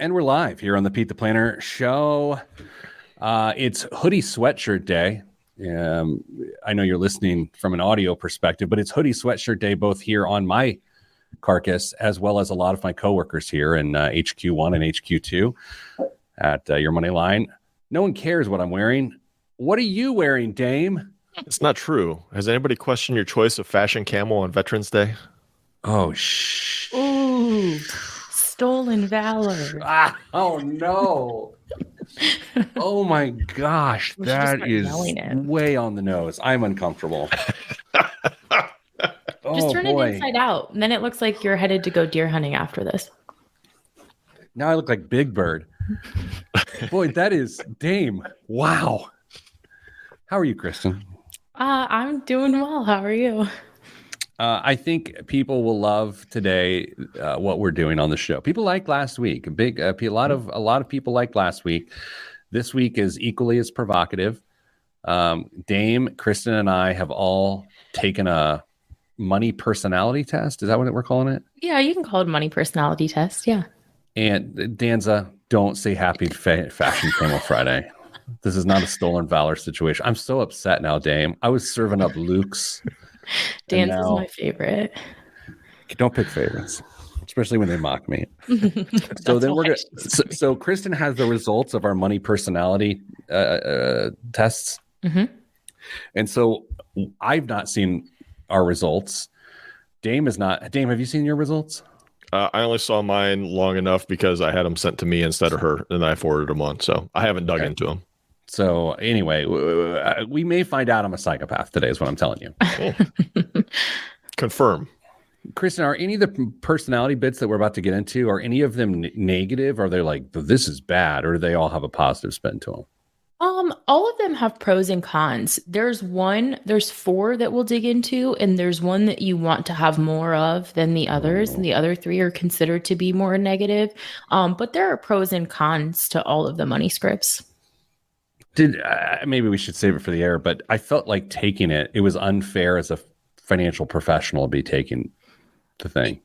And we're live here on the Pete the Planner show. It's hoodie sweatshirt day. I know you're listening from an audio perspective, but it's hoodie sweatshirt day both here on my carcass as well as a lot of my coworkers here in HQ1 and HQ2 at Your Money Line. No one cares what I'm wearing. What are you wearing, Dame? It's not true. Has anybody questioned your choice of fashion camel on Veterans Day? Oh, shh. Ooh, stolen valor. Oh, no. Oh my gosh, We should just that start is yelling it. way on the nose. I'm uncomfortable. Just turn it inside out, and then it looks like you're headed to go deer hunting after this. Now I look like Big Bird. Boy, that is Dame. Wow. How are you, Kristen? I'm doing well. How are you? I think people will love today what we're doing on the show. People liked last week. A lot of people liked last week. This week is equally as provocative. Dame, Kristen, and I have all taken a money personality test. Is that what we're calling it? Yeah, you can call it a money personality test. Yeah. And Danza, don't say happy Fashion Camel Friday. This is not a stolen valor situation. I'm so upset now, Dame. I was serving up Luke's. Dance is my favorite. Don't pick favorites, especially when they mock me. So then we're gonna. So Kristen has the results of our money personality tests, and so I've not seen our results. Dame is not. Dame, have you seen your results? I only saw mine long enough because I had them sent to me instead of her, and I forwarded them on. So I haven't dug into them. So anyway, we may find out I'm a psychopath today is what I'm telling you. Confirm. Kristen, are any of the personality bits that we're about to get into, are any of them negative? Are they like, this is bad, or do they all have a positive spin to them? All of them have pros and cons. There's four that we'll dig into, and there's one that you want to have more of than the others, and the other three are considered to be more negative. But there are pros and cons to all of the money scripts. Maybe we should save it for the air, but I felt like taking it was unfair as a financial professional to be taking the thing.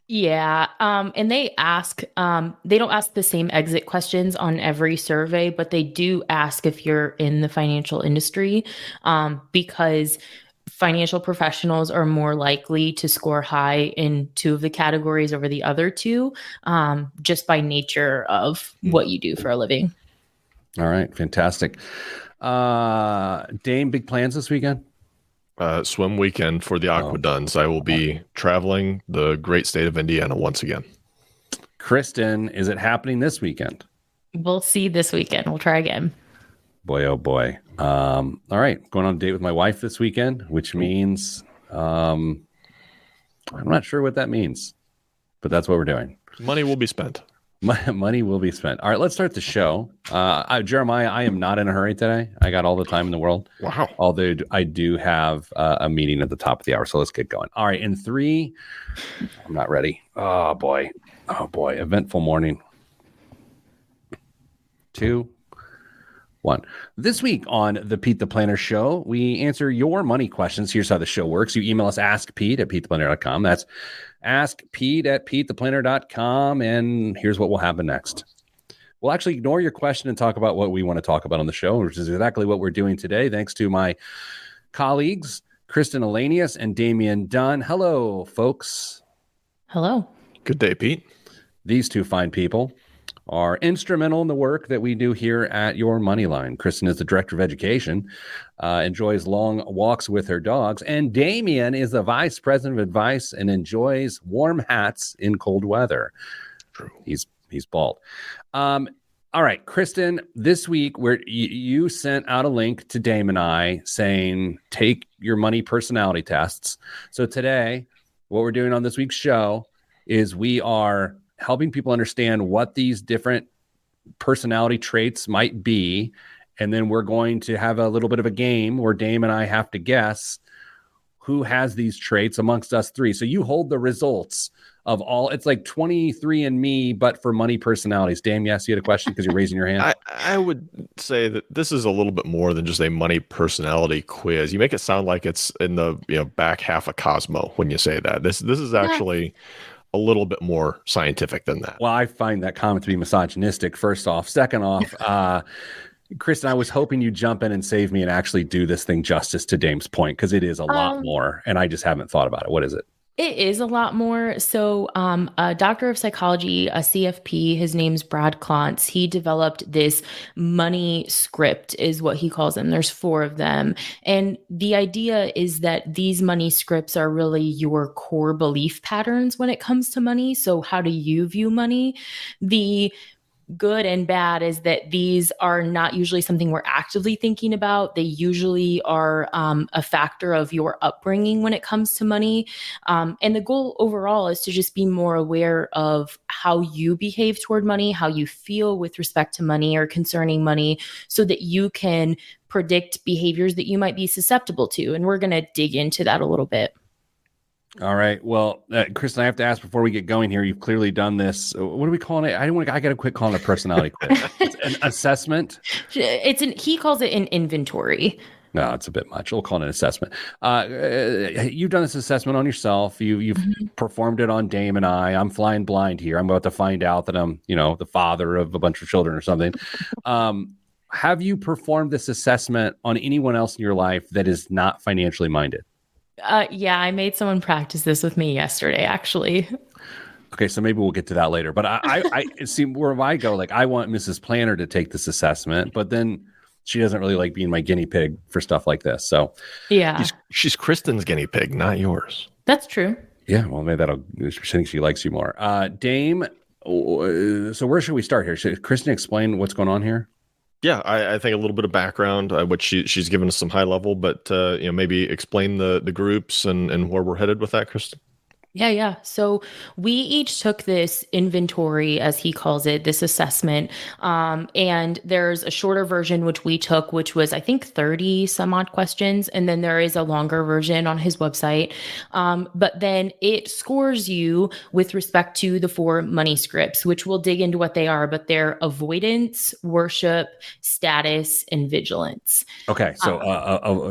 Yeah. And they don't ask the same exit questions on every survey, but they do ask if you're in the financial industry, because financial professionals are more likely to score high in two of the categories over the other two, just by nature of what you do for a living. All right. Fantastic. Dame, big plans this weekend? Swim weekend for the Aquaduns. I will be traveling the great state of Indiana once again. Kristen, is it happening this weekend? We'll see this weekend. We'll try again. Boy, oh boy. All right. Going on a date with my wife this weekend, which means I'm not sure what that means, but that's what we're doing. Money will be spent. Money will be spent. All right, let's start the show. Jeremiah, I am not in a hurry today. I got all the time in the world. Wow. Although I do have a meeting at the top of the hour, so let's get going. All right, in 3, I'm not ready. Oh boy. Eventful morning. 2, 1. This week on the Pete the Planner Show, we answer your money questions. Here's how the show works. You email us askpete@petetheplanner.com. That's askpete@petetheplanner.com. And here's what will happen next. We'll actually ignore your question and talk about what we want to talk about on the show, which is exactly what we're doing today. Thanks to my colleagues, Kristen Elanius and Damian Dunn. Hello, folks. Hello. Good day, Pete. These two fine people are instrumental in the work that we do here at Your Money Line. Kristen is the director of education, enjoys long walks with her dogs, and Damian is the vice president of advice and enjoys warm hats in cold weather. True. He's bald. All right, Kristen, this week where you sent out a link to Dame and I saying, take your money personality tests. So today, what we're doing on this week's show is we are helping people understand what these different personality traits might be. And then we're going to have a little bit of a game where Dame and I have to guess who has these traits amongst us three. So you hold the results of all. It's like 23andMe, but for money personalities. Dame, yes, you had a question because you're raising your hand. I would say that this is a little bit more than just a money personality quiz. You make it sound like it's in the back half of Cosmo when you say that. This is actually a little bit more scientific than that. Well, I find that comment to be misogynistic, first off. Second off, Kristen, I was hoping you'd jump in and save me and actually do this thing justice to Dame's point, because it is a lot more, and I just haven't thought about it. What is it? It is a lot more. So a doctor of psychology, a CFP, his name's Brad Klontz. He developed this money script is what he calls them. There's 4 of them. And the idea is that these money scripts are really your core belief patterns when it comes to money. So how do you view money? The good and bad is that these are not usually something we're actively thinking about. They usually are a factor of your upbringing when it comes to money. And the goal overall is to just be more aware of how you behave toward money, how you feel with respect to money or concerning money, so that you can predict behaviors that you might be susceptible to. And we're going to dig into that a little bit. All right. Well, Kristen, I have to ask before we get going here. You've clearly done this. What are we calling it? I got to quit calling it a personality quiz. It's an assessment. He calls it an inventory. No, it's a bit much. We'll call it an assessment. You've done this assessment on yourself. You've performed it on Dame and I. I'm flying blind here. I'm about to find out that I'm, the father of a bunch of children or something. Have you performed this assessment on anyone else in your life that is not financially minded? Yeah, I made someone practice this with me yesterday, actually. Okay, so maybe we'll get to that later. But I see where I go. Like, I want Mrs. Planner to take this assessment, but then she doesn't really like being my guinea pig for stuff like this. So yeah, she's Kristen's guinea pig, not yours. That's true. Yeah, well, maybe I think she likes you more. Dame, so where should we start here? Should Kristen explain what's going on here? Yeah, I think a little bit of background, which she's given us some high level, but maybe explain the groups and where we're headed with that, Kristen. Yeah. So we each took this inventory, as he calls it, this assessment. And there's a shorter version, which we took, which was, I think, 30 some odd questions. And then there is a longer version on his website. But then it scores you with respect to the 4 money scripts, which we'll dig into what they are, but they're avoidance, worship, status, and vigilance. Okay. So,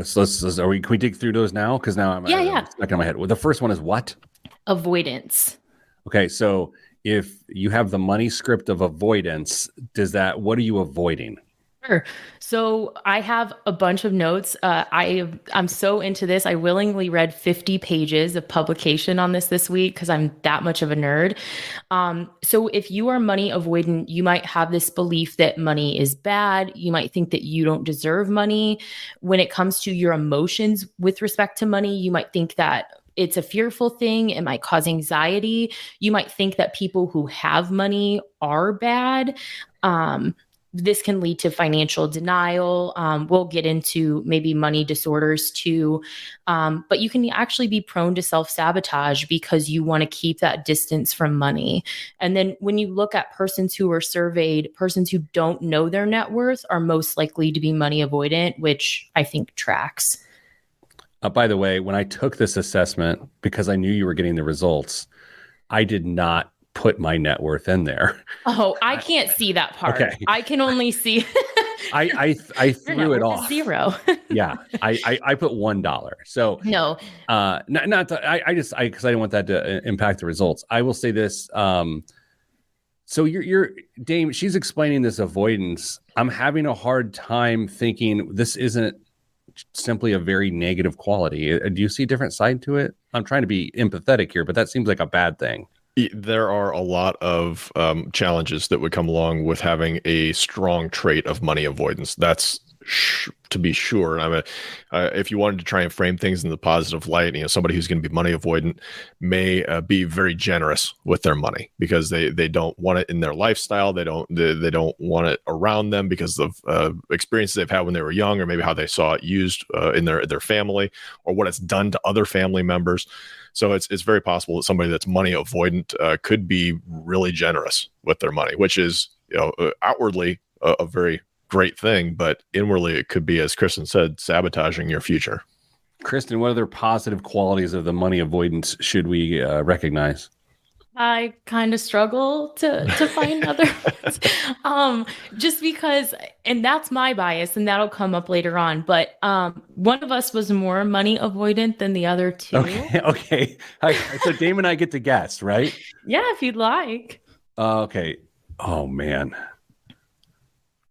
can we dig through those now? Because now I'm stuck in my head. Well, the first one is what? Avoidance. Okay, so if you have the money script of avoidance, what are you avoiding? Sure. So I have a bunch of notes. I'm so into this. I willingly read 50 pages of publication on this week because I'm that much of a nerd. So if you are money avoidant, you might have this belief that money is bad. You might think that you don't deserve money. When it comes to your emotions with respect to money, you might think that it's a fearful thing. It might cause anxiety. You might think that people who have money are bad. This can lead to financial denial. We'll get into maybe money disorders too. But you can actually be prone to self-sabotage because you want to keep that distance from money. And then when you look at persons who are surveyed, persons who don't know their net worth are most likely to be money avoidant, which I think tracks. By the way, when I took this assessment, because I knew you were getting the results, I did not put my net worth in there. Oh, I can't see that part. Okay. I can only see. I threw it off. 0. Yeah, I put $1. So no, not because I didn't want that to impact the results. I will say this. So you're Dame. She's explaining this avoidance. I'm having a hard time thinking this isn't simply a very negative quality. Do you see a different side to it? I'm trying to be empathetic here, but that seems like a bad thing. There are a lot of challenges that would come along with having a strong trait of money avoidance. That's to be sure. I mean, if you wanted to try and frame things in the positive light, somebody who's going to be money avoidant may be very generous with their money because they don't want it in their lifestyle. They don't want it around them because of experiences they've had when they were young, or maybe how they saw it used in their family, or what it's done to other family members. So it's very possible that somebody that's money avoidant could be really generous with their money, which is outwardly a very great thing, but inwardly it could be, as Kristen said, sabotaging your future. Kristen, what other positive qualities of the money avoidance should we recognize? I kind of struggle to find other ones. Just because, and that's my bias, and that'll come up later on. But one of us was more money avoidant than the other two. Okay. So Dame and I get to guess, right? Yeah, if you'd like. Okay. Oh man.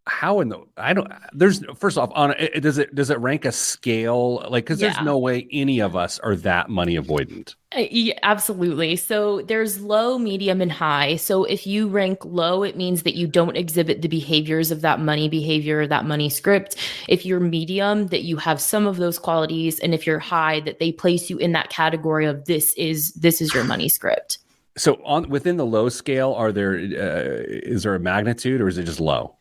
How in the there's first off on it, does it rank a scale, like, because there's no way any of us are that money avoidant. Yeah, absolutely. So there's low, medium, and high. So if you rank low, it means that you don't exhibit the behaviors of that money behavior, that money script. If you're medium, that you have some of those qualities, and if you're high, that they place you in that category of this is your money script. So within the low scale, is there a magnitude, or is it just low?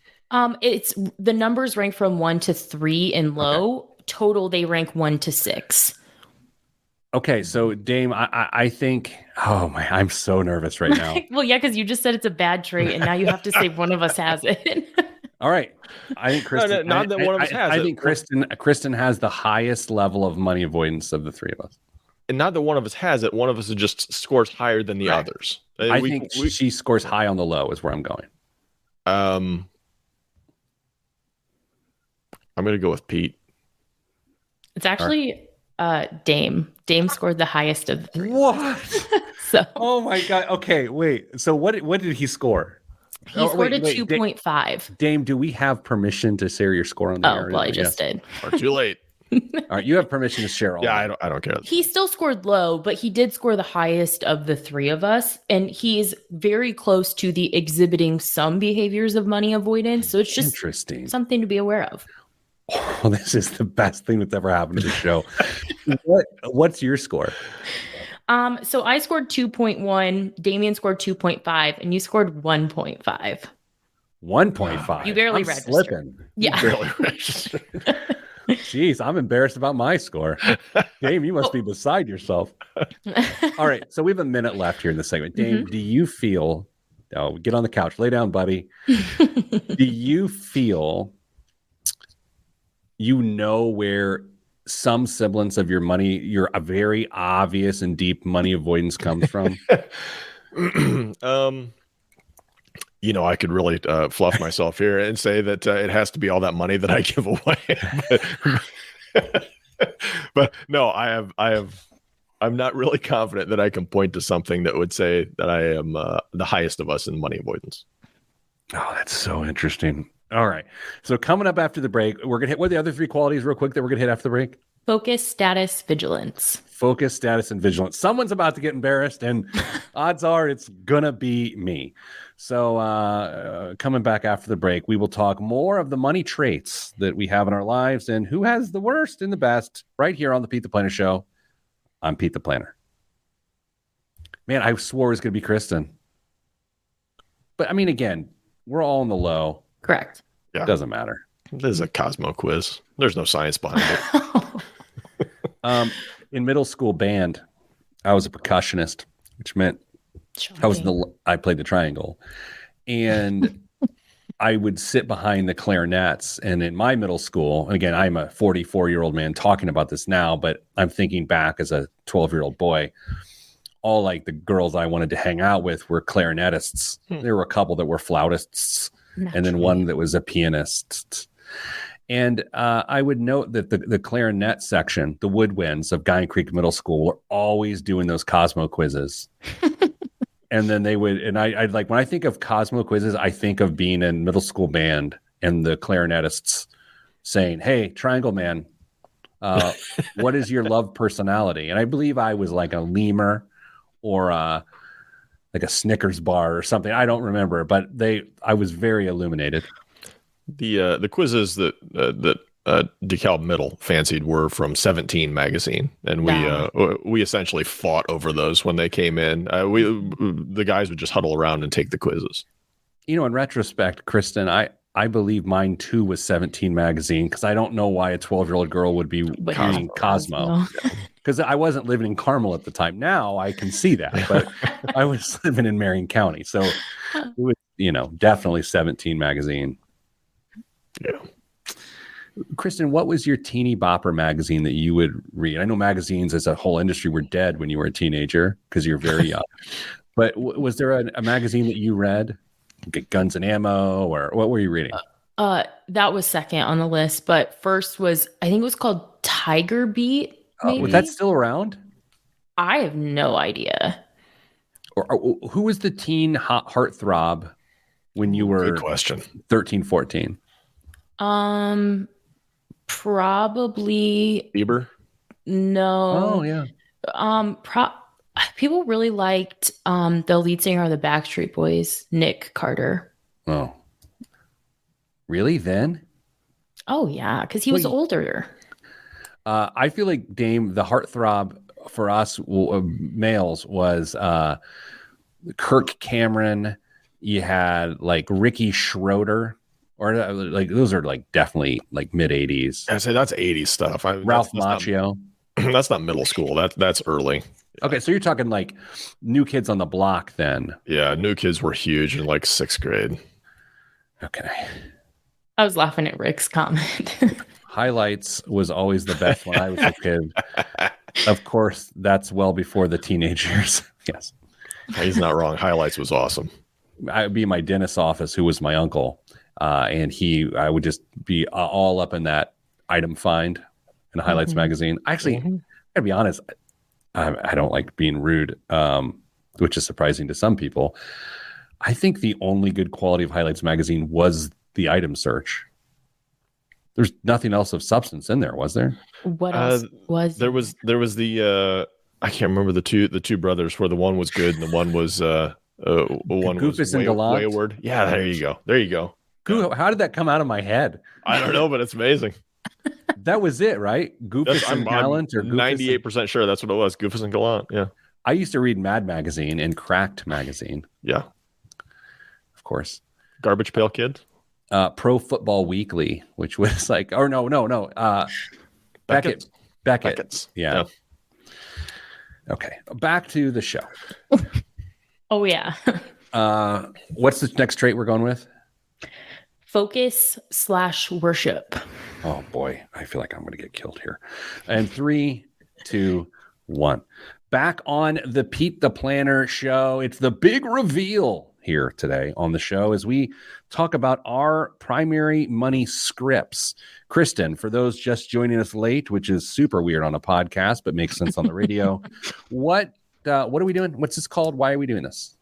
It's the numbers rank from 1 to 3 in low. Okay. Total, they rank 1 to 6. Okay, so Dame, I think, oh my, I'm so nervous right now. Well, yeah, because you just said it's a bad trait, and now you have to say one of us has it. All right, I think Kristen. Not that one of us has it. I think Kristen has the highest level of money avoidance of the three of us. And not that one of us has it. One of us just scores higher than the others. I think she scores high on the low is where I'm going. I'm going to go with Pete. It's actually Dame. Dame scored the highest of the three. What? So. Oh my God. Okay, wait. So what did he score? He scored a 2.5. Dame, do we have permission to share your score on the air? Oh, well, I just did. Or too late. All right, you have permission to share all. Yeah, I don't care. He still scored low, but he did score the highest of the three of us, and he's very close to the exhibiting some behaviors of money avoidance. So it's just interesting, something to be aware of. Oh, this is the best thing that's ever happened to the show. What's your score? So I scored 2.1, Damian scored 2.5, and you scored 1.5. 1.5. You barely registered. Slipping. Yeah. You barely registered. Jeez, I'm embarrassed about my score. Dame, you must be beside yourself. All right, so we have a minute left here in the segment. Dame, do you feel, get on the couch, lay down, buddy. Do you feel you know where some semblance of your money, your very obvious and deep money avoidance comes from? I could really fluff myself here and say that it has to be all that money that I give away. But no, I'm not really confident that I can point to something that would say that I am the highest of us in money avoidance. Oh, that's so interesting. All right. So coming up after the break, we're going to hit what are the other three qualities real quick that we're going to hit after the break? Focus, status, vigilance. Focus, status, and vigilance. Someone's about to get embarrassed, and odds are it's going to be me. So coming back after the break, we will talk more of the money traits that we have in our lives and who has the worst and the best right here on the Pete the Planner Show. I'm Pete the Planner. Man, I swore it was going to be Kristen. But, I mean, again, we're all in the low. Correct. Yeah. Doesn't matter. This is a Cosmo quiz. There's no science behind it. In middle school band, I was a percussionist, which meant I played the triangle. And I would sit behind the clarinets. And in my middle school, and again, I'm a 44-year-old man talking about this now, but I'm thinking back as a 12-year-old boy, all like the girls I wanted to hang out with were clarinetists. There were a couple that were flautists. Naturally. And then one that was a pianist. And I would note that the clarinet section, the woodwinds of Guyan Creek Middle School, were always doing those Cosmo quizzes. And then they would, and I like, when I think of Cosmo quizzes, I think of being in middle school band and the clarinetists saying, "Hey, Triangle Man, what is your love personality?" And I believe I was like a lemur or like a Snickers bar or something. I don't remember, but I was very illuminated. The quizzes that DeKalb Middle fancied were from 17 magazine, and we essentially fought over those when they came in. The guys would just huddle around and take the quizzes. In retrospect, Kristen, I believe mine too was 17 magazine, because I don't know why a 12-year-old girl would be reading Cosmo. Because I wasn't living in Carmel at the time. Now I can see that, but I was living in Marion County. So it was, definitely 17 magazine. Yeah. Kristen, what was your teeny bopper magazine that you would read? I know magazines as a whole industry were dead when you were a teenager because you're very young. But was there a magazine that you read? Guns and Ammo, or what were you reading? That was second on the list, but first was, I think it was called Tiger Beat. Maybe Was that still around? I have no idea. Or who was the teen heartthrob when you were Good question. 13, 14? Probably Bieber? no. Oh yeah. People really liked the lead singer of the Backstreet Boys, Nick Carter. Oh, really? Then? Oh yeah, because he was older. I feel like Dame, the heartthrob for us males was Kirk Cameron. You had like Ricky Schroeder, or like those are like definitely like mid 80s. I say that's 80s stuff. Ralph Macchio. That's not middle school. That's early. Okay, so you're talking like New Kids on the Block then. Yeah, New Kids were huge in like 6th grade. Okay. I was laughing at Rick's comment. Highlights was always the best when I was a kid. Of course, that's well before the teenage years. Yes. He's not wrong. Highlights was awesome. I'd be in my dentist's office, who was my uncle, and I would just be all up in that item find in the Highlights magazine. Actually, I'll be honest, I don't like being rude, which is surprising to some people. I think the only good quality of Highlights magazine was the item search. There's nothing else of substance in there, was there? What else was there? Was the I can't remember the two brothers, where the one was good and the one was one Goofus was and Gallant? wayward. Yeah, there you go. How did that come out of my head? I don't know, but it's amazing. That was it, right? Goofus and Gallant, or Goofus 98% sure that's what it was. Goofus and Gallant. Yeah. I used to read Mad Magazine and Cracked Magazine. Yeah. Of course. Garbage Pail Kid. Pro Football Weekly, which was like, or no. Beckett's. Yeah. Okay. Back to the show. Oh yeah. What's the next trait we're going with? Focus/worship. Oh boy, I feel like I'm going to get killed here. And 3, 2, 1. Back on the Pete the Planner show. It's the big reveal here today on the show as we talk about our primary money scripts. Kristen, for those just joining us late, which is super weird on a podcast, but makes sense on the radio. What are we doing? What's this called? Why are we doing this?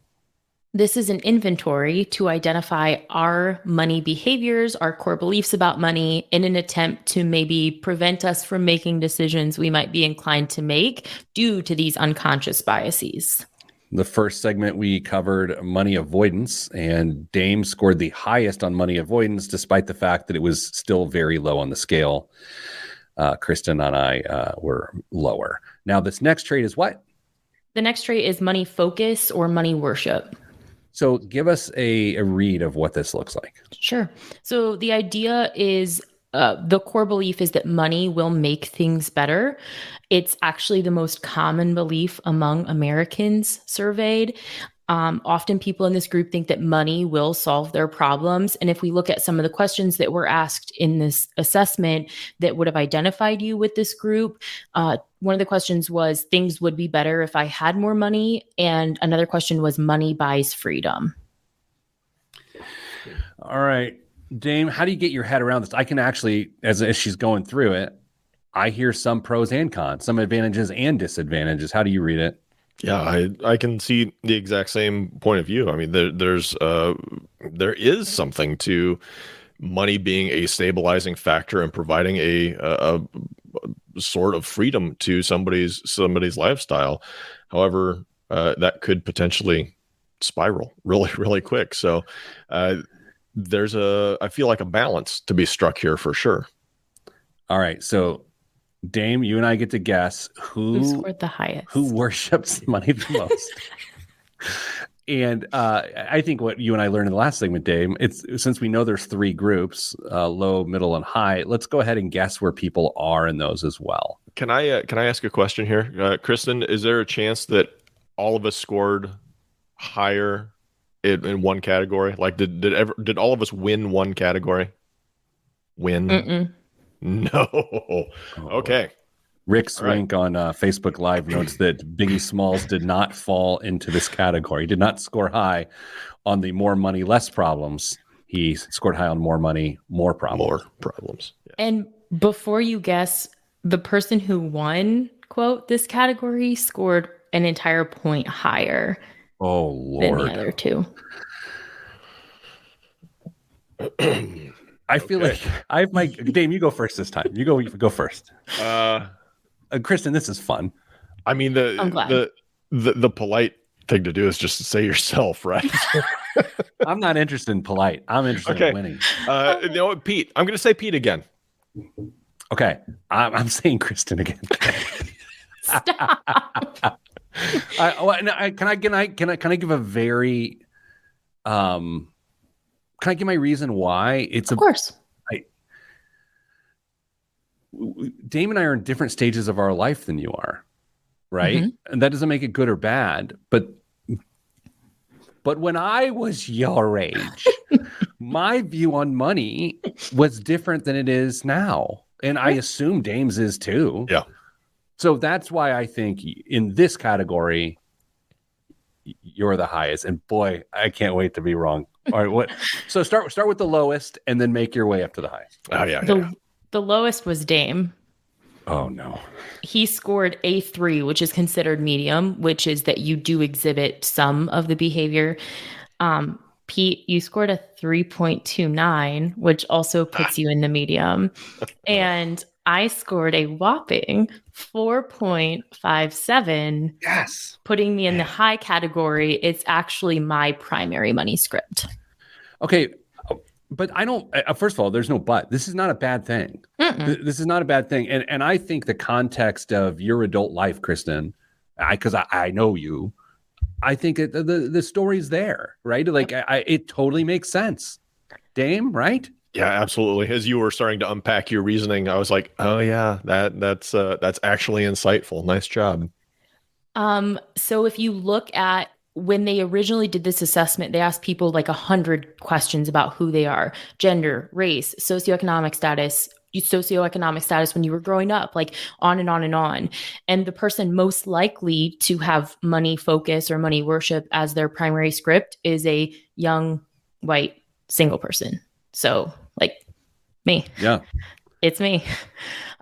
This is an inventory to identify our money behaviors, our core beliefs about money, in an attempt to maybe prevent us from making decisions we might be inclined to make due to these unconscious biases. The first segment, we covered money avoidance, and Dame scored the highest on money avoidance, despite the fact that it was still very low on the scale. Kristen and I were lower. Now, this next trait is what? The next trait is money focus or money worship. So give us a read of what this looks like. Sure. So the idea is the core belief is that money will make things better. It's actually the most common belief among Americans surveyed. Often people in this group think that money will solve their problems. And if we look at some of the questions that were asked in this assessment that would have identified you with this group, one of the questions was, things would be better if I had more money. And another question was, money buys freedom. All right, Dame, how do you get your head around this? I can actually, as she's going through it, I hear some pros and cons, some advantages and disadvantages. How do you read it? Yeah, I can see the exact same point of view. I mean, there is something to money being a stabilizing factor and providing a sort of freedom to somebody's lifestyle. However, that could potentially spiral really, really quick. So I feel like a balance to be struck here for sure. All right, so Dame, you and I get to guess who scored the highest, who worships money the most. And I think what you and I learned in the last segment, Dame, it's since we know there's 3 groups, low, middle, and high. Let's go ahead and guess where people are in those as well. Can I ask a question here, Kristen? Is there a chance that all of us scored higher in one category? Like, did all of us win one category? Win? Mm-mm. No. Okay. Rick All right. Swink on Facebook Live notes that Biggie Smalls did not fall into this category. He did not score high on the more money, less problems. He scored high on more money, more problems. More problems. Yeah. And before you guess, the person who won, quote, this category scored an entire point higher Oh, than Lord. the other two. I feel like I have my Dame. You go first this time. You go first. Kristen, this is fun. I mean, I'm glad. the polite thing to do is just to say yourself, right? I'm not interested in polite. I'm interested in winning. You know what, Pete? I'm going to say Pete again. Okay, I'm saying Kristen again. Stop. Can I give a very can I give my reason why it's Of course. Dame and I are in different stages of our life than you are, right? Mm-hmm. And that doesn't make it good or bad, but when I was your age, my view on money was different than it is now. And I assume Dame's is too. Yeah. So that's why I think in this category, you're the highest. And boy, I can't wait to be wrong. All right, what? So start with the lowest and then make your way up to the highest. Oh, yeah. The lowest was Dame. Oh, no. He scored A3, which is considered medium, which is that you do exhibit some of the behavior. Pete, you scored a 3.29, which also puts you in the medium. And I scored a whopping 4.57. Yes. Putting me in the high category. It's actually my primary money script. Okay. But I don't, first of all, there's no but. This is not a bad thing. This is not a bad thing. And I think the context of your adult life, Kristen, because I know you, I think the story's there, right? Like, it totally makes sense. Dame, right? Yeah, absolutely. As you were starting to unpack your reasoning, I was like, oh, yeah, that's actually insightful. Nice job. So if you look at when they originally did this assessment, they asked people like 100 questions about who they are, gender, race, socioeconomic status when you were growing up, like on and on and on. And the person most likely to have money focus or money worship as their primary script is a young, white, single person. So like me. Yeah. It's me.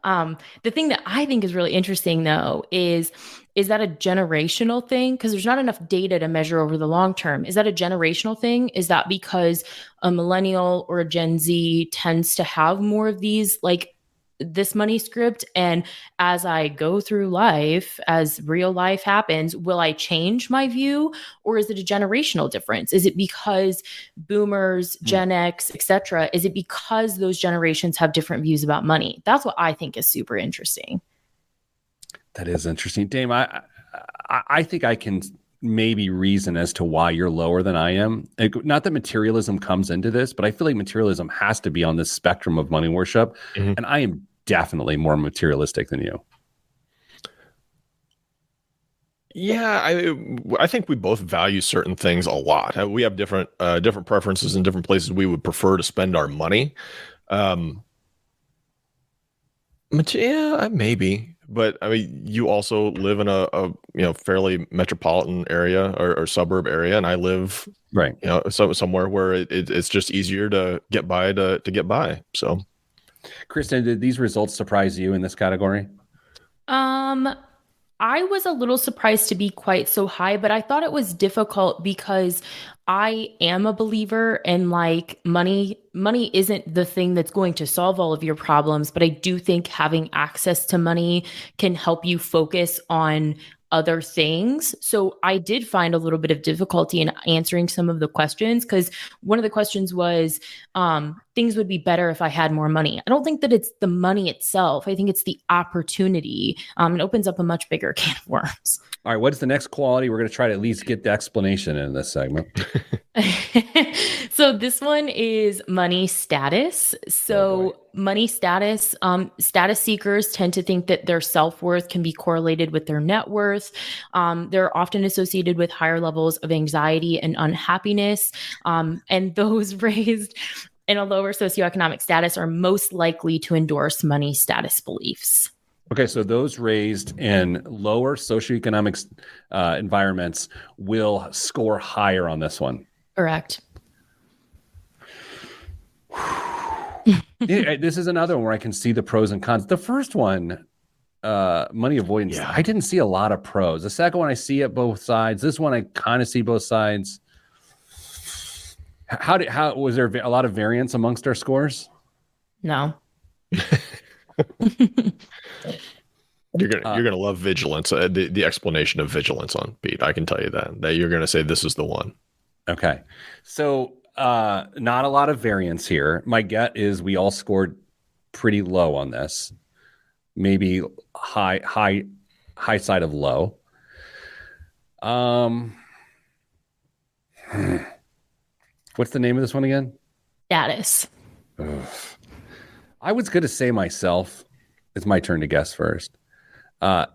The thing that I think is really interesting, though, is that a generational thing? Because there's not enough data to measure over the long term. Is that a generational thing? Is that because a millennial or a Gen Z tends to have more of these, like this money script? And as I go through life, as real life happens, will I change my view? Or is it a generational difference? Is it because boomers, Gen X, etc.? Is it because those generations have different views about money? That's what I think is super interesting. That is interesting. Dame, I think I can maybe reason as to why you're lower than I am. Not that materialism comes into this, but I feel like materialism has to be on this spectrum of money worship. Mm-hmm. And I am definitely more materialistic than you. Yeah, I think we both value certain things a lot. We have different preferences in different places we would prefer to spend our money. Yeah, maybe. But I mean, you also live in a fairly metropolitan area or suburb area, and I live somewhere where it's just easier to get by to get by. So, Kristen, did these results surprise you in this category? I was a little surprised to be quite so high, but I thought it was difficult because I am a believer in like money isn't the thing that's going to solve all of your problems, but I do think having access to money can help you focus on other things. So I did find a little bit of difficulty in answering some of the questions because one of the questions was things would be better if I had more money. I don't think that it's the money itself. I think it's the opportunity. It opens up a much bigger can of worms. All right, what's the next quality? We're going to try to at least get the explanation in this segment. So this one is money status. So money status, status seekers tend to think that their self-worth can be correlated with their net worth. They're often associated with higher levels of anxiety and unhappiness. And those raised in a lower socioeconomic status are most likely to endorse money status beliefs. Okay, so those raised in lower socioeconomic environments will score higher on this one. Correct. This is another one where I can see the pros and cons. The first one, money avoidance, I didn't see a lot of pros. The second one, I see it both sides. This one, I kind of see both sides. How was there a lot of variance amongst our scores? No. You're gonna love vigilance. The explanation of vigilance on Pete. I can tell you that you're gonna say this is the one. Okay, so not a lot of variance here. My gut is we all scored pretty low on this. Maybe high side of low. What's the name of this one again? Status. Ugh. I was going to say myself. It's my turn to guess first. But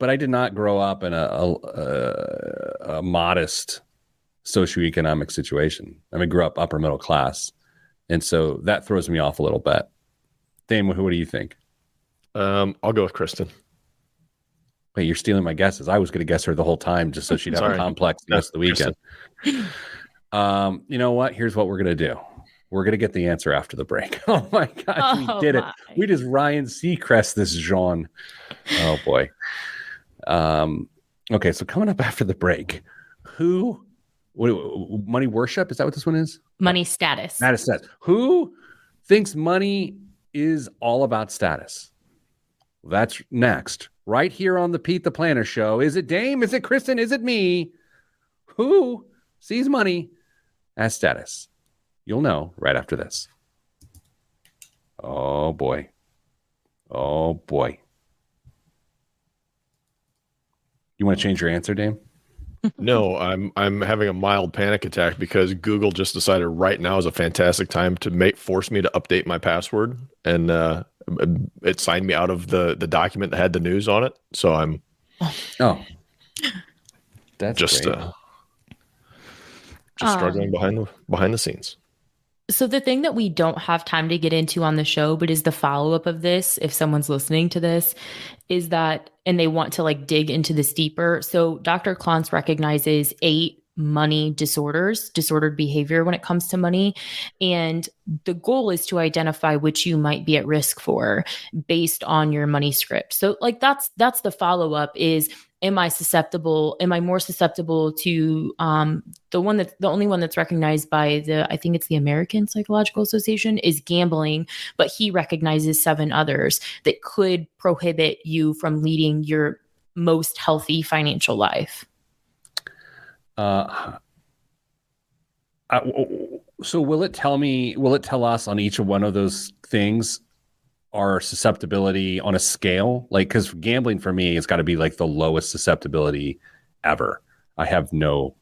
I did not grow up in a modest socioeconomic situation. I mean, grew up upper middle class. And so that throws me off a little bit. Dame, what do you think? I'll go with Kristen. Wait, you're stealing my guesses. I was going to guess her the whole time just so she'd have a complex the rest of the weekend. You know what? Here's what we're going to do. We're going to get the answer after the break. Oh, my gosh. We did it. We just Ryan Seacrest this, Jean. Oh, boy. Okay, so coming up after the break, money worship? Is that what this one is? Money status. Status. Who thinks money is all about status? That's next. Right here on the Pete the Planner Show. Is it Dame? Is it Kristen? Is it me? Who sees money as status? You'll know right after this. Oh, boy. Oh, boy. You want to change your answer, Dame? No, I'm having a mild panic attack because Google just decided right now is a fantastic time to force me to update my password, and it signed me out of the document that had the news on it. So I'm that's just great. Just struggling behind the scenes. So the thing that we don't have time to get into on the show, but is the follow-up of this, if someone's listening to this, is that, and they want to like dig into this deeper. So Dr. Klontz recognizes 8 money disorders, disordered behavior when it comes to money. And the goal is to identify which you might be at risk for based on your money script. So like that's the follow-up is, am I more susceptible to the only one that's recognized by I think it's the American Psychological Association is gambling, but he recognizes 7 others that could prohibit you from leading your most healthy financial life. So will it tell us on each of one of those things our susceptibility on a scale? Like, because gambling for me has got to be like the lowest susceptibility ever. I have no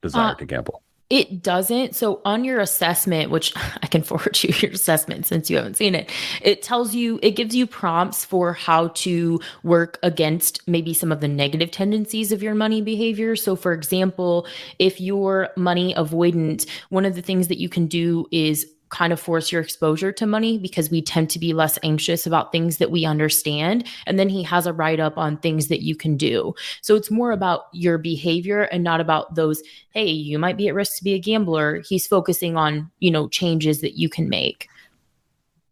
desire to gamble. It doesn't. So on your assessment, which I can forward you your assessment since you haven't seen it, it gives you prompts for how to work against maybe some of the negative tendencies of your money behavior. So for example, if you're money avoidant, one of the things that you can do is kind of force your exposure to money because we tend to be less anxious about things that we understand. And then he has a write-up on things that you can do. So it's more about your behavior and not about those, hey, you might be at risk to be a gambler. He's focusing on, changes that you can make.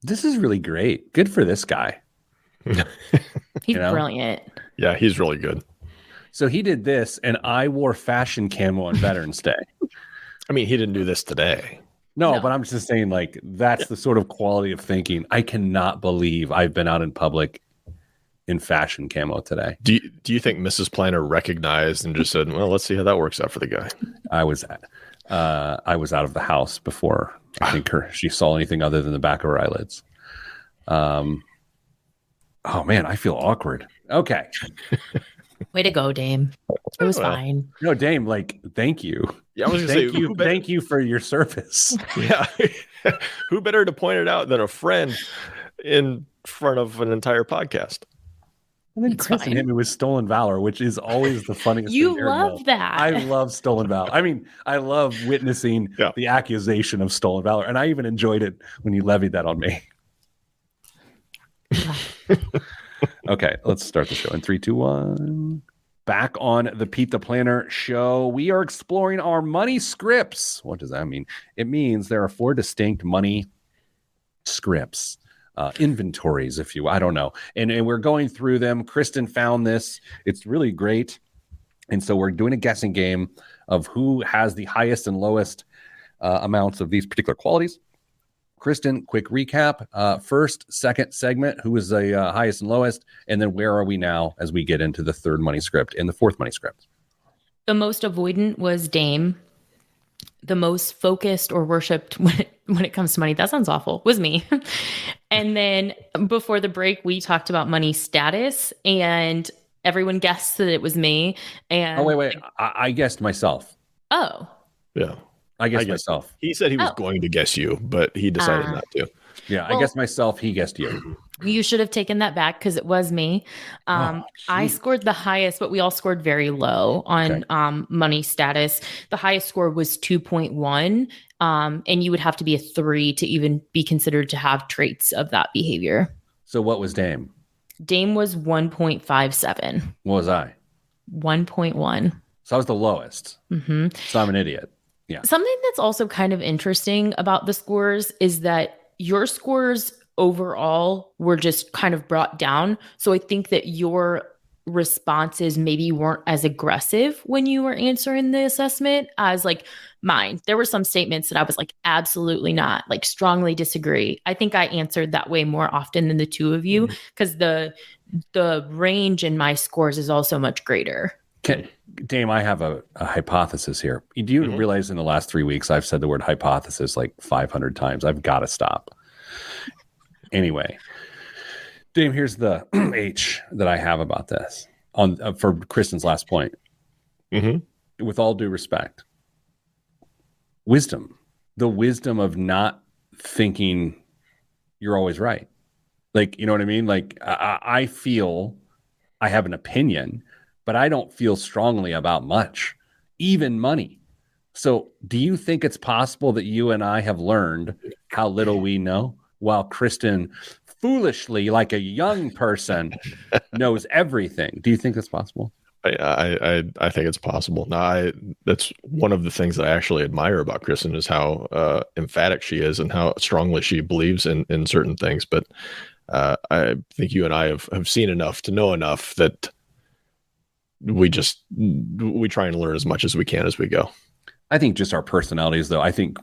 This is really great. Good for this guy. He's brilliant. Yeah, he's really good. So he did this and I wore fashion camo on Veterans Day. I mean, he didn't do this today. No, but I'm just saying, like, that's the sort of quality of thinking. I cannot believe I've been out in public in fashion camo today. Do you think Mrs. Planner recognized and just said, well, let's see how that works out for the guy? I was out of the house before I think she saw anything other than the back of her eyelids. Oh, man, I feel awkward. Okay. Way to go, Dame. It was fine. No, Dame, like, thank you. Yeah, I was going to say, thank you for your service. Yeah. Who better to point it out than a friend in front of an entire podcast? And then Kristen hit me with Stolen Valor, which is always the funniest you thing. love that. I love Stolen Valor. I mean, I love witnessing the accusation of Stolen Valor. And I even enjoyed it when you levied that on me. Okay, let's start the show in 3, 2, 1. Back on the Pete the Planner show, we are exploring our money scripts. What does that mean? It means there are 4 distinct money scripts, inventories, if you, I don't know. And we're going through them. Kristen found this. It's really great. And so we're doing a guessing game of who has the highest and lowest amounts of these particular qualities. Kristen, quick recap. First, second segment, who is the highest and lowest? And then where are we now as we get into the third money script and the fourth money script? The most avoidant was Dame. The most focused or worshipped when it comes to money, that sounds awful, was me. And then before the break, we talked about money status, and everyone guessed that it was me. And wait. I guessed myself. Oh. Yeah. I guessed myself. He said he was going to guess you, but he decided not to. Yeah, I guessed myself. He guessed you. You should have taken that back because it was me. I scored the highest, but we all scored very low on money status. The highest score was 2.1, and you would have to be a 3 to even be considered to have traits of that behavior. So what was Dame? Dame was 1.57. What was I? 1.1. So I was the lowest. Mm-hmm. So I'm an idiot. Yeah. Something that's also kind of interesting about the scores is that your scores overall were just kind of brought down. So I think that your responses maybe weren't as aggressive when you were answering the assessment as like mine. There were some statements that I was like, absolutely not, like strongly disagree. I think I answered that way more often than the two of you because the range in my scores is also much greater. Dame, I have a hypothesis here. Do you realize in the last 3 weeks I've said the word hypothesis like 500 times? I've got to stop. Anyway, Dame, here's the H that I have about this on for Kristen's last point. With all due respect, wisdom, the wisdom of not thinking you're always right. Like, you know what I mean? Like, I feel I have an opinion, but I don't feel strongly about much, even money. So do you think it's possible that you and I have learned how little we know while Kristen foolishly, like a young person, knows everything? Do you think that's possible? I think it's possible. Now, that's one of the things that I actually admire about Kristen is how emphatic she is and how strongly she believes in certain things. But I think you and I have seen enough to know enough that we try and learn as much as we can as we go. I think just our personalities, though. I think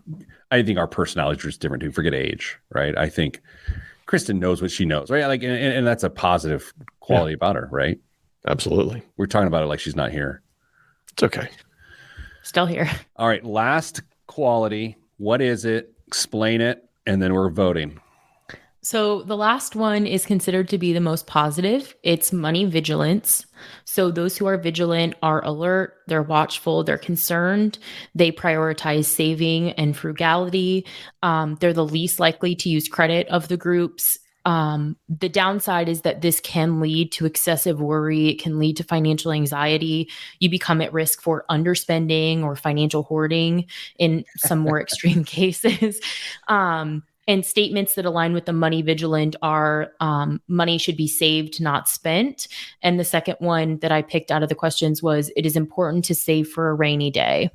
our personalities are just different too. Forget age, right? I think Kristen knows what she knows, right? Like, and that's a positive quality about her, right? Absolutely. We're talking about it like she's not here. It's okay. Still here. All right. Last quality. What is it? Explain it, and then we're voting. So the last one is considered to be the most positive. It's money vigilance. So those who are vigilant are alert, they're watchful, they're concerned, they prioritize saving and frugality. They're the least likely to use credit of the groups. The downside is that this can lead to excessive worry. It can lead to financial anxiety. You become at risk for underspending or financial hoarding in some more extreme cases. And statements that align with the money vigilant are money should be saved, not spent. And the second one that I picked out of the questions was it is important to save for a rainy day.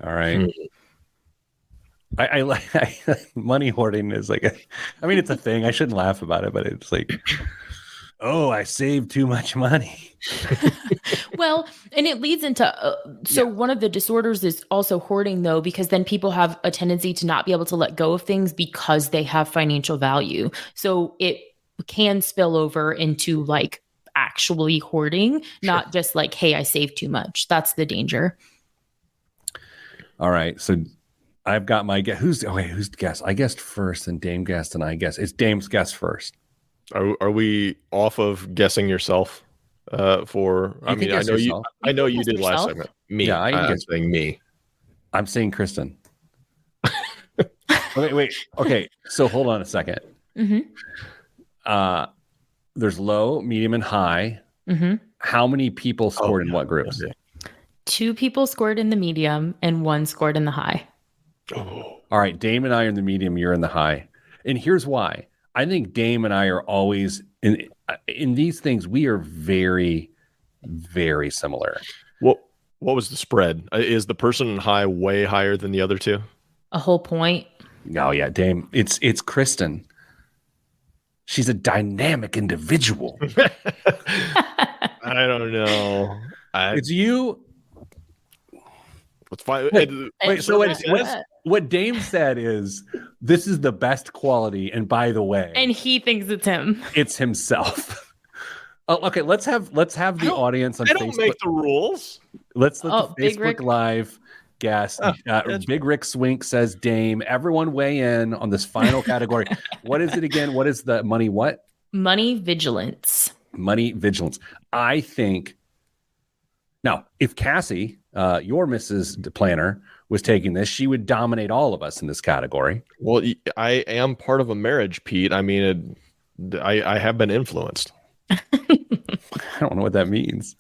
All right. I like money hoarding is like, it's a thing. I shouldn't laugh about it, but it's like, oh, I saved too much money. Well, and it leads into, one of the disorders is also hoarding though, because then people have a tendency to not be able to let go of things because they have financial value. So it can spill over into like actually hoarding, not just like, hey, I saved too much. That's the danger. All right. So I've got my guess. Who's guess? I guessed first and Dame guessed and I guess. It's Dame's guess first. Are we off of guessing yourself? I know you did last segment. Me. Yeah, I'm saying me. I'm saying Kristen. Wait. Okay, so hold on a second. There's low, medium, and high. How many people scored in what groups? Okay. 2 people scored in the medium and 1 scored in the high. Oh. All right, Dame and I are in the medium. You're in the high, and here's why. I think Dame and I are always in these things, we are very, very similar. What was the spread? Is the person in high way higher than the other two? A whole point. Oh yeah, Dame. It's Kristen. She's a dynamic individual. I don't know. It's you. It's fine. Wait, so what Dame said is this is the best quality, and by the way, And he thinks it's him. it's himself. Oh, okay, let's have the audience on I Facebook. don't make the rules. Let's let the Big Facebook Rick. Live guest. Big Rick Swink says Dame. Everyone weigh in on this final category. What is it again? What is the money? What? Money vigilance. Money vigilance. I think. Now, if Cassie, your Mrs. Planner, was taking this, she would dominate all of us in this category. Well, I am part of a marriage, Pete. I mean, I have been influenced. I don't know what that means.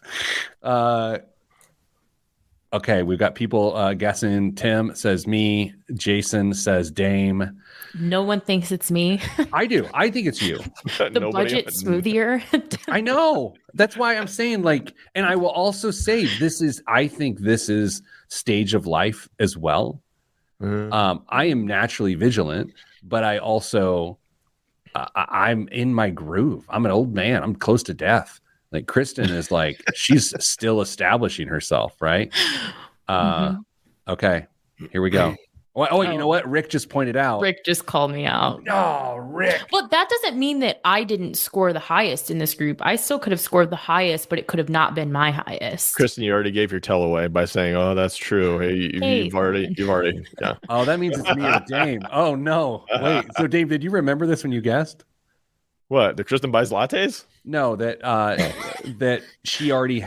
Okay, we've got people guessing. Tim says me. Jason says Dame. No one thinks it's me. I do. I think it's you. The budget smoothier. I know. That's why I'm saying, like, and I will also say I think this is stage of life as well. I am naturally vigilant, but I also I'm in my groove. I'm an old man. I'm close to death. Like Kristen is like, she's still establishing herself, right? Okay, here we go. You know what? Rick just pointed out. Rick just called me out. Oh, Rick. Well, that doesn't mean that I didn't score the highest in this group. I still could have scored the highest, but it could have not been my highest. Kristen, you already gave your tell away by saying, "Oh, that's true." Hey, you've already, yeah. Oh, that means it's me or Dame. Oh no, wait. So, Dave, did you remember this when you guessed? What? The Kristen buys lattes? No, that that she already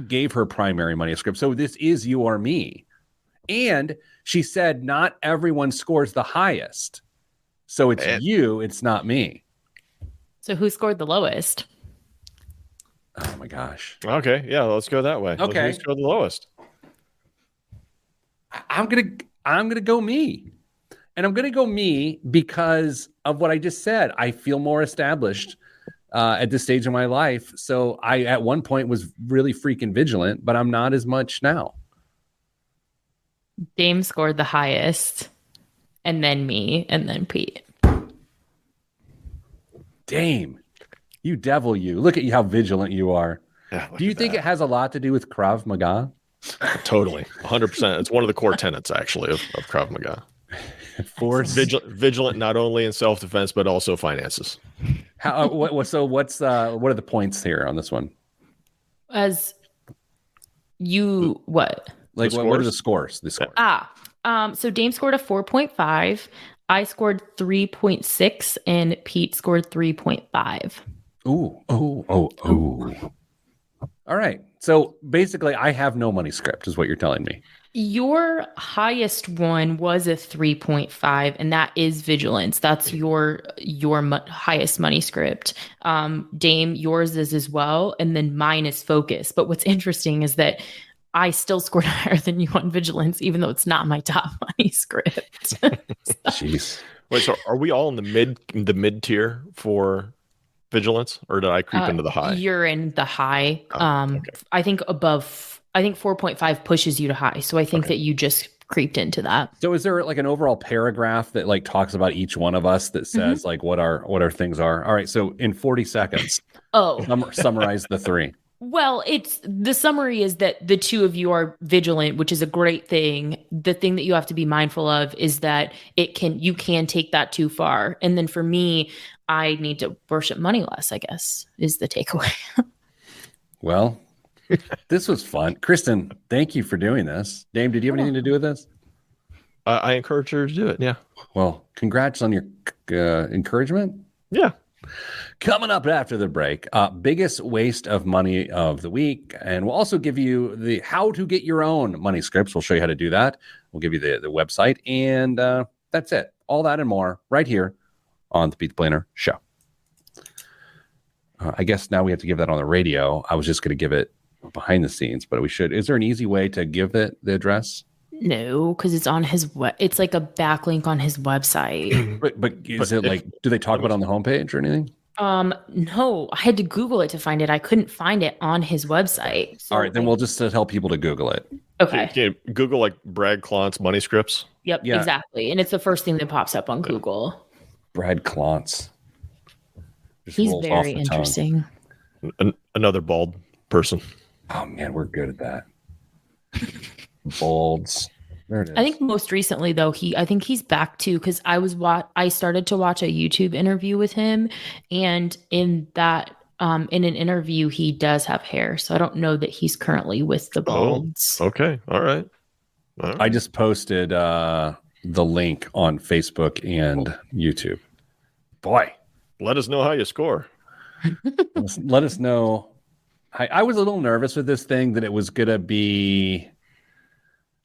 gave her primary money script. So this is you or me, and she said not everyone scores the highest. So it's you, it's not me. So who scored the lowest? Oh my gosh. Okay, yeah, let's go that way. Okay. Let's go the lowest. I'm gonna go me. And I'm gonna go me because of what I just said. I feel more established at this stage of my life. So I at one point was really freaking vigilant, but I'm not as much now. Dame scored the highest, and then me, and then Pete. Dame, you devil, you. Look at you, how vigilant you are. Yeah, Do you think it has a lot to do with Krav Maga? Totally, 100%. It's one of the core tenets, actually, of Krav Maga. Force Vigilant not only in self-defense but also finances. How? What are the points here on this one? As you what? Like what are the scores? So Dame scored a 4.5. I scored 3.6, and Pete scored 3.5. Ooh. All right. So basically, I have no money script, is what you're telling me. Your highest one was a 3.5, and that is vigilance. That's your highest money script. Dame, yours is as well, and then mine is focus. But what's interesting is that I still scored higher than you on vigilance, even though it's not my top money script. Jeez. Wait, so are we all in the mid tier for vigilance, or did I creep into the high? You're in the high. Okay. I think 4.5 pushes you to high. So I think that you just creeped into that. So is there like an overall paragraph that like talks about each one of us that says like what our things are? All right. So in 40 seconds, summarize the three. Well, the summary is that the two of you are vigilant, which is a great thing. The thing that you have to be mindful of is that you can take that too far. And then for me, I need to worship money less, I guess, is the takeaway. Well, this was fun. Kristen, thank you for doing this. Dame, did you have anything to do with this? I encourage her to do it. Yeah. Well, congrats on your encouragement. Yeah. Coming up after the break, biggest waste of money of the week. And we'll also give you the how to get your own money scripts. We'll show you how to do that. We'll give you the website. And that's it. All that and more right here on the Pete the Planner Show. I guess now we have to give that on the radio. I was just going to give it behind the scenes, but we should. Is there an easy way to give it the address? No, because it's on his it's like a backlink on his website. But is it like, do they talk about it on the homepage or anything? No, I had to Google it to find it. I couldn't find it on his website. So All right, then we'll just tell people to Google it. Okay. Can you Google like Brad Klontz money scripts? Yep, Yeah. exactly. And it's the first thing that pops up on Google. Brad Klontz. Just He's rolls off very the tongue. interesting. Another bald person. Oh man, we're good at that. Bolds. There it is. I think most recently though, I think he's back too, because I started to watch a YouTube interview with him, and in that in an interview he does have hair, so I don't know that he's currently with the Bolds. Okay. All right. I just posted the link on Facebook and YouTube. Boy, Let us know how you score. let us know. I was a little nervous with this thing that it was going to be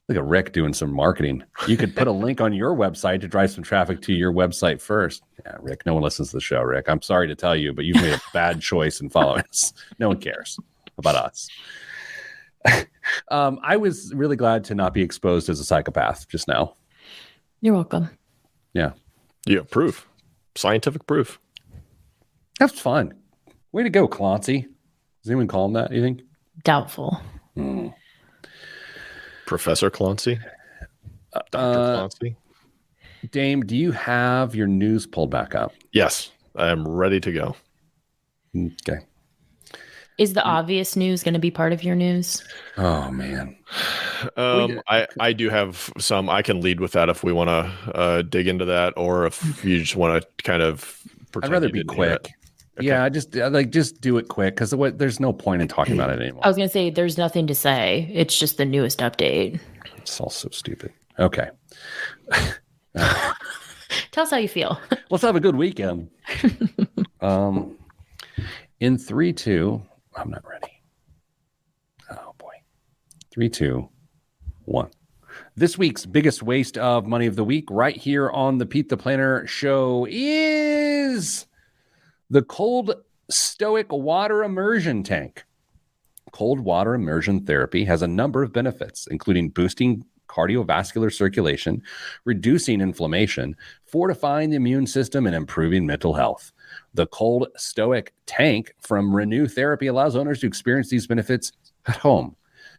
like a Rick doing some marketing. You could put a link on your website to drive some traffic to your website first. Yeah, Rick, no one listens to the show, Rick. I'm sorry to tell you, but you've made a bad choice in following us. No one cares about us. I was really glad to not be exposed as a psychopath just now. You're welcome. Yeah. Yeah, proof. Scientific proof. That's fun. Way to go, Clancy. Does anyone call him that, you think? Doubtful. Professor Clancy? Dr. Clancy? Dame, do you have your news pulled back up? Yes, I am ready to go. Okay. Is the obvious news going to be part of your news? Oh, man. I do have some. I can lead with that if we want to dig into that, or if you just want to kind of pretend I'd rather you be didn't hear it. quick. Yeah, just do it quick because there's no point in talking about it anymore. I was going to say there's nothing to say. It's just the newest update. It's all so stupid. Okay. Tell us how you feel. Let's have a good weekend. In 3, 2, I'm not ready. Oh boy. 3, 2, 1. This week's biggest waste of money of the week, right here on the Pete the Planner show, is the Cold Stoic Water Immersion Tank. Cold water immersion therapy has a number of benefits, including boosting cardiovascular circulation, reducing inflammation, fortifying the immune system, and improving mental health. The Cold Stoic Tank from Renew Therapy allows owners to experience these benefits at home.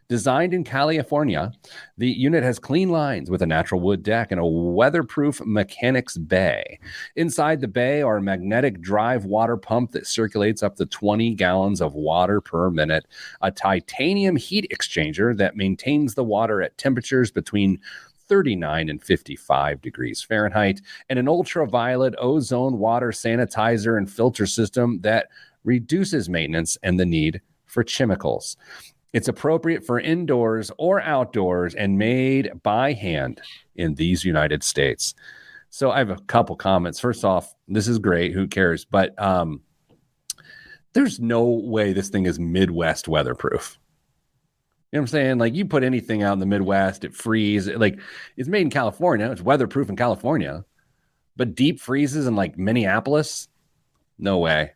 Designed in California, the unit has clean lines with a natural wood deck and a weatherproof mechanics bay. Inside the bay are a magnetic drive water pump that circulates up to 20 gallons of water per minute, a titanium heat exchanger that maintains the water at temperatures between 39 and 55 degrees Fahrenheit, and an ultraviolet ozone water sanitizer and filter system that reduces maintenance and the need for chemicals. It's appropriate for indoors or outdoors and made by hand in these United States. So I have a couple comments. First off, this is great. Who cares? But there's no way this thing is Midwest weatherproof. You know what I'm saying? Like, you put anything out in the Midwest, it freezes. Like, it's made in California. It's weatherproof in California. But deep freezes in like Minneapolis? No way.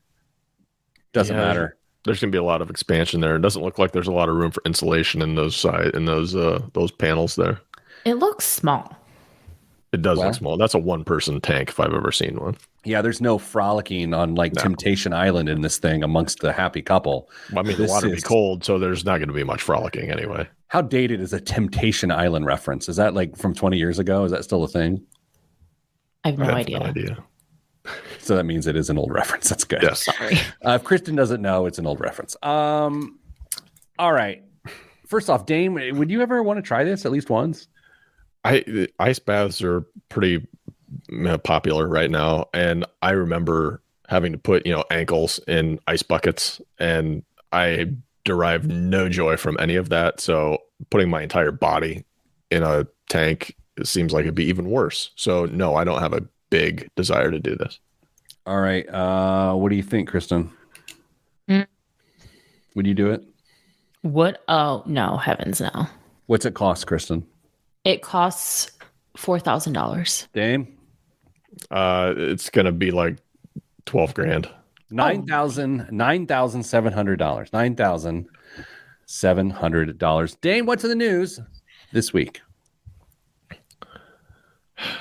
Doesn't matter. There's going to be a lot of expansion there. It doesn't look like there's a lot of room for insulation in those panels there. It looks small. It does look small. That's a one-person tank if I've ever seen one. Yeah, there's no frolicking on Temptation Island in this thing amongst the happy couple. Well, I mean, the water be cold, so there's not going to be much frolicking anyway. How dated is a Temptation Island reference? Is that like from 20 years ago? Is that still a thing? I have no idea. So that means it is an old reference. That's good. Yes. Sorry. If Kristen doesn't know, it's an old reference. All right. First off, Dame, would you ever want to try this at least once? Ice baths are pretty popular right now, and I remember having to put ankles in ice buckets, and I derive no joy from any of that. So putting my entire body in a tank, it seems like it'd be even worse. So no, I don't have a big desire to do this. All right. What do you think, Kristen? Would you do it? What? Oh, no. Heavens, no. What's it cost, Kristen? It costs $4,000. Dame? It's going to be like 12 grand. $9,700. $9,700. Dame, what's in the news this week?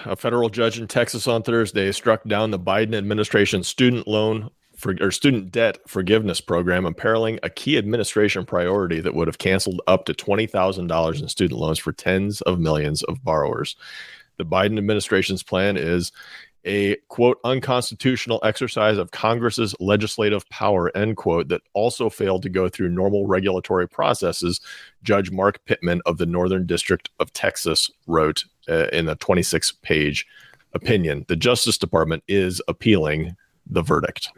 A federal judge in Texas on Thursday struck down the Biden administration's student loan student debt forgiveness program, imperiling a key administration priority that would have canceled up to $20,000 in student loans for tens of millions of borrowers. The Biden administration's plan is a, quote, unconstitutional exercise of Congress's legislative power, end quote, that also failed to go through normal regulatory processes, Judge Mark Pittman of the Northern District of Texas wrote in a 26-page opinion. The Justice Department is appealing the verdict.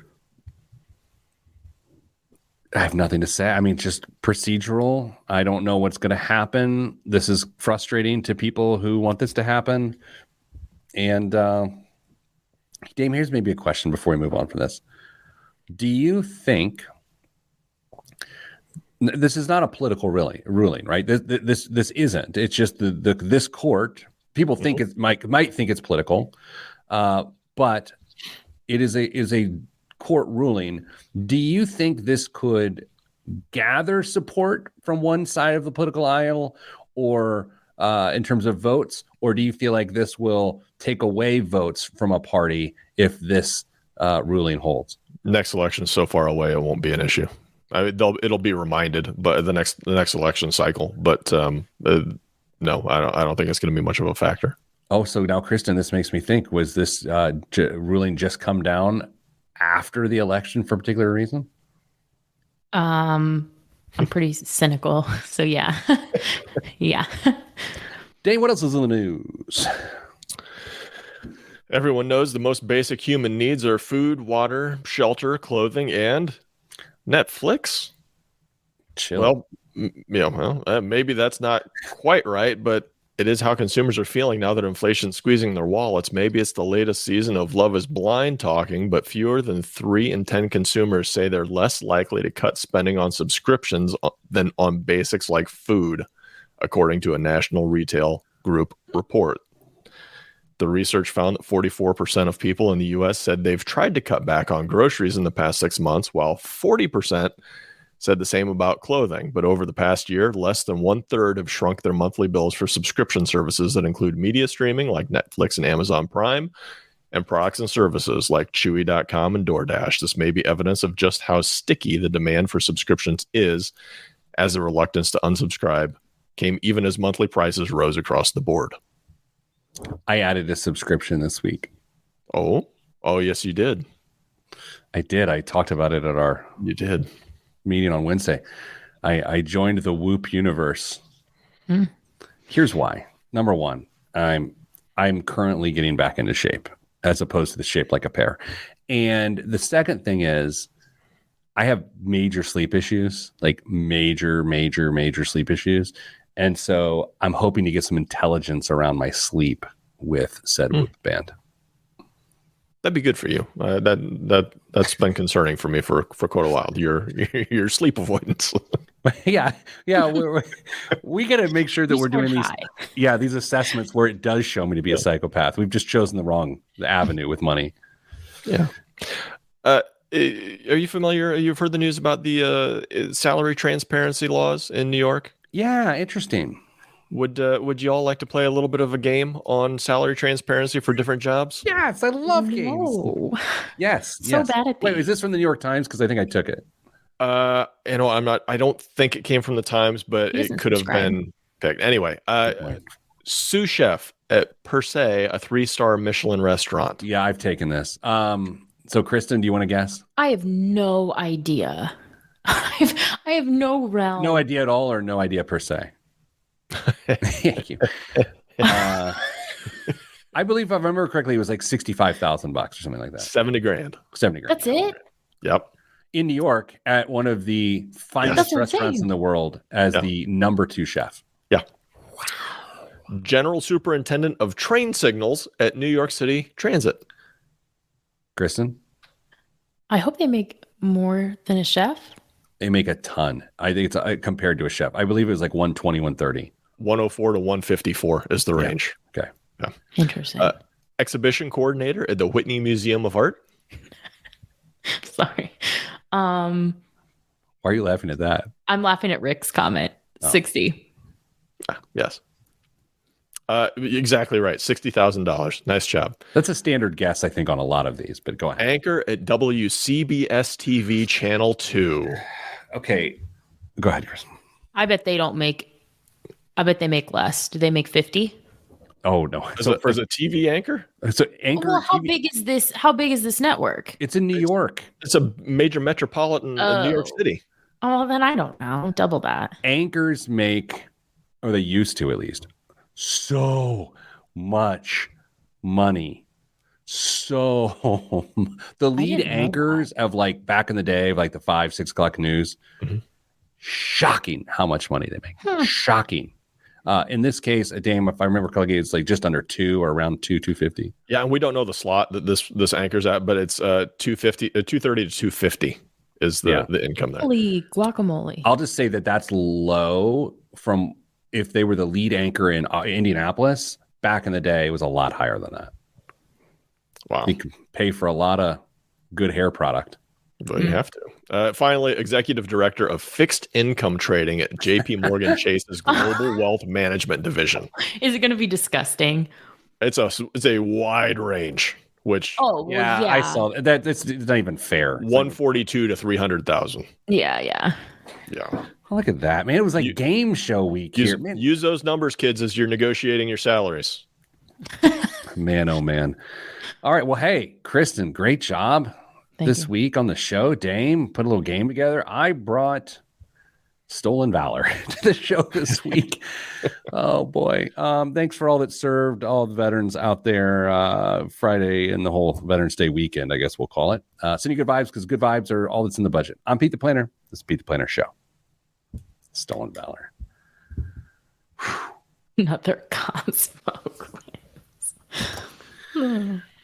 I have nothing to say. I mean, just procedural. I don't know what's going to happen. This is frustrating to people who want this to happen. And Dame, here's maybe a question before we move on from this. Do you think this is not a political ruling, right? This isn't. It's just this court. People think it might think it's political, but it is a court ruling. Do you think this could gather support from one side of the political aisle, or in terms of votes, or do you feel like this will take away votes from a party if this ruling holds? Next election is so far away, it won't be an issue. I mean, it'll be reminded, but the next election cycle. But no, I don't think it's going to be much of a factor. Oh, so now, Kristen, this makes me think: was this ruling just come down after the election for a particular reason? I'm pretty cynical, so yeah, yeah. Dane, what else is in the news? Everyone knows the most basic human needs are food, water, shelter, clothing, and Netflix. Chill. Well, maybe that's not quite right, but it is how consumers are feeling now that inflation's squeezing their wallets. Maybe it's the latest season of Love is Blind talking, but fewer than 3 in 10 consumers say they're less likely to cut spending on subscriptions than on basics like food, according to a National Retail Group report. The research found that 44% of people in the U.S. said they've tried to cut back on groceries in the past 6 months, while 40% said the same about clothing. But over the past year, less than 1/3 have shrunk their monthly bills for subscription services that include media streaming like Netflix and Amazon Prime, and products and services like Chewy.com and DoorDash. This may be evidence of just how sticky the demand for subscriptions is, as the reluctance to unsubscribe came even as monthly prices rose across the board. I added a subscription this week. Oh, yes, you did. I did. I talked about it at our You did. meeting on Wednesday. I joined the Whoop universe. Here's why. Number one, I'm currently getting back into shape, as opposed to the shape like a pear. And the second thing is, I have major sleep issues, like major sleep issues. And so I'm hoping to get some intelligence around my sleep with said Whoop band. That'd be good for you. That's been concerning for me for quite a while. Your sleep avoidance. yeah. We got to make sure that we're doing these assessments where it does show me to be a psychopath. We've just chosen the wrong avenue with money. Yeah. Are you familiar? You've heard the news about the salary transparency laws in New York? Yeah, interesting. Would you all like to play a little bit of a game on salary transparency for different jobs? Yes, I love games. No. Yes. So bad at these. Wait, is this from the New York Times? Because I think I took it. I don't think it came from the Times, but it could have been picked. Anyway, sous chef at Per Se, a 3-star Michelin restaurant. Yeah, I've taken this. So Kristen, do you want to guess? I have no idea. I have no realm. No idea at all, or no idea per se? Thank you. I believe, if I remember correctly, it was like $65,000 or something like that. $70,000. $70,000. That's it? Yep. In New York, at one of the finest restaurants in the world, as the number 2 chef. Yeah. Wow. General Superintendent of Train Signals at New York City Transit. Kristen? I hope they make more than a chef. They make a ton. I think it's compared to a chef. I believe it was like 120, 130. 104 to 154 is the range. Okay. Yeah. Interesting. Exhibition coordinator at the Whitney Museum of Art. Sorry. Why are you laughing at that? I'm laughing at Rick's comment. 60. Yes. Exactly right. $60,000. Nice job. That's a standard guess, I think, on a lot of these, but go ahead. Anchor at WCBS TV Channel 2. Okay. Go ahead, Chris. I bet they make less. Do they make 50? Oh, no. As a TV anchor? So Anchor Well, how TV, big is this? How big is this network? it's in New York. It's a major metropolitan of New York City. Oh, then I don't know. Double that. Anchors make, or they used to at least, so much money. So the lead didn't know anchors of like back in the day of like the 5-6 o'clock news, shocking how much money they make. Shocking. In this case, a Dame, if I remember correctly, it's like just under 2 or around 250. Yeah, and we don't know the slot that this anchor's at, but it's 230 to 250 is the income there. Holy guacamole. I'll just say that that's low from if they were the lead anchor in Indianapolis back in the day. It was a lot higher than that. Wow. You can pay for a lot of good hair product. But you have to. Finally, executive director of fixed income trading at JP Morgan Chase's Global Wealth Management Division. Is it going to be disgusting? It's a wide range, which Yeah, I saw that. It's not even fair. It's 142 to 300,000. Yeah. Yeah. Oh, look at that, man. It was like game show week here. Man. Use those numbers, kids, as you're negotiating your salaries. Man, oh man. All right. Well, hey, Kristen, great job this week on the show. Dame, put a little game together. I brought Stolen Valor to the show this week. Oh boy. Thanks for all that served, all the veterans out there Friday and the whole Veterans Day weekend, I guess we'll call it. Send you good vibes because good vibes are all that's in the budget. I'm Pete the Planner. This is Pete the Planner Show. Stolen Valor. Another Cosmo quiz.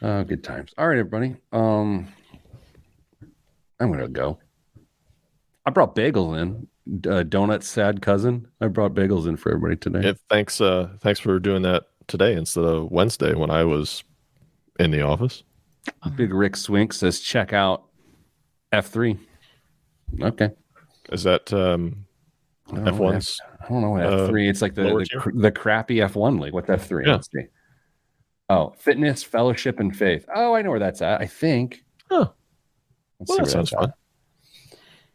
Good times. All right, everybody. I'm gonna go. I brought bagels in. Donut's sad cousin. I brought bagels in for everybody today. Yeah, thanks for doing that today instead of Wednesday when I was in the office. Big Rick Swink says check out F3. Okay. Is that F1's? I don't know what F3. It's like the crappy F1 league. What's F3? Yeah. Let's see. Oh, fitness, fellowship, and faith. Oh, I know where that's at. I think. Oh, Let's well, see that sounds fun.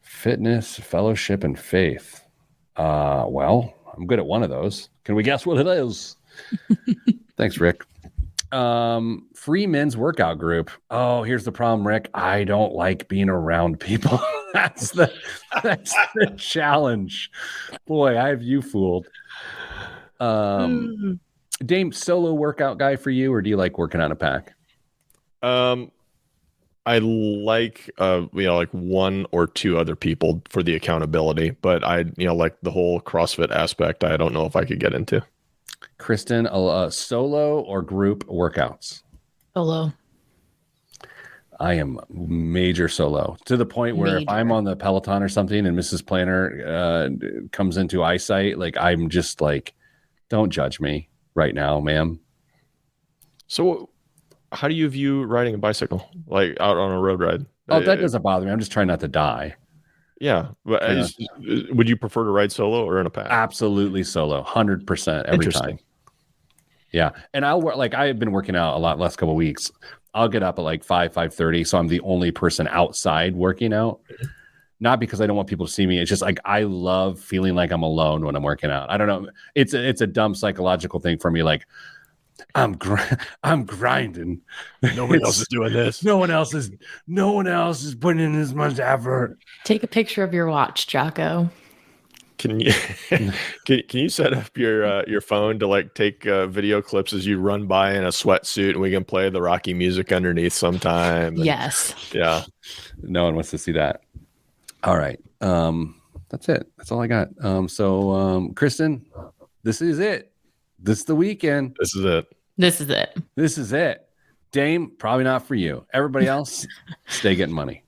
Fitness, fellowship, and faith. Well, I'm good at one of those. Can we guess what it is? Thanks, Rick. Free men's workout group. Oh, here's the problem, Rick. I don't like being around people. that's the challenge. Boy, I have you fooled. Dame, solo workout guy for you, or do you like working on a pack? I like like one or two other people for the accountability, but I like the whole CrossFit aspect. I don't know if I could get into. Kristen, solo or group workouts? Solo. I am major solo to the point where if I'm on the Peloton or something and Mrs. Planner comes into eyesight, like I'm just like, don't judge me right now, ma'am. So how do you view riding a bicycle, like out on a road ride? Oh, that doesn't bother me. I'm just trying not to die. Yeah. But would you prefer to ride solo or in a pack? Absolutely solo, 100% every time. Yeah. And I've been working out a lot last couple of weeks. I'll get up at like 5:30. So I'm the only person outside working out. Not because I don't want people to see me. It's just like I love feeling like I'm alone when I'm working out. I don't know. It's a dumb psychological thing for me. Like I'm grinding. Nobody else is doing this. No one else is putting in as much effort. Take a picture of your watch, Jocko. Can you can you set up your phone to like take video clips as you run by in a sweatsuit, and we can play the Rocky music underneath sometime? Yes. Yeah. No one wants to see that. All right. That's it. That's all I got. So Kristen, this is it. This is the weekend. This is it. This is it. This is it. Dame, probably not for you. Everybody else, stay getting money.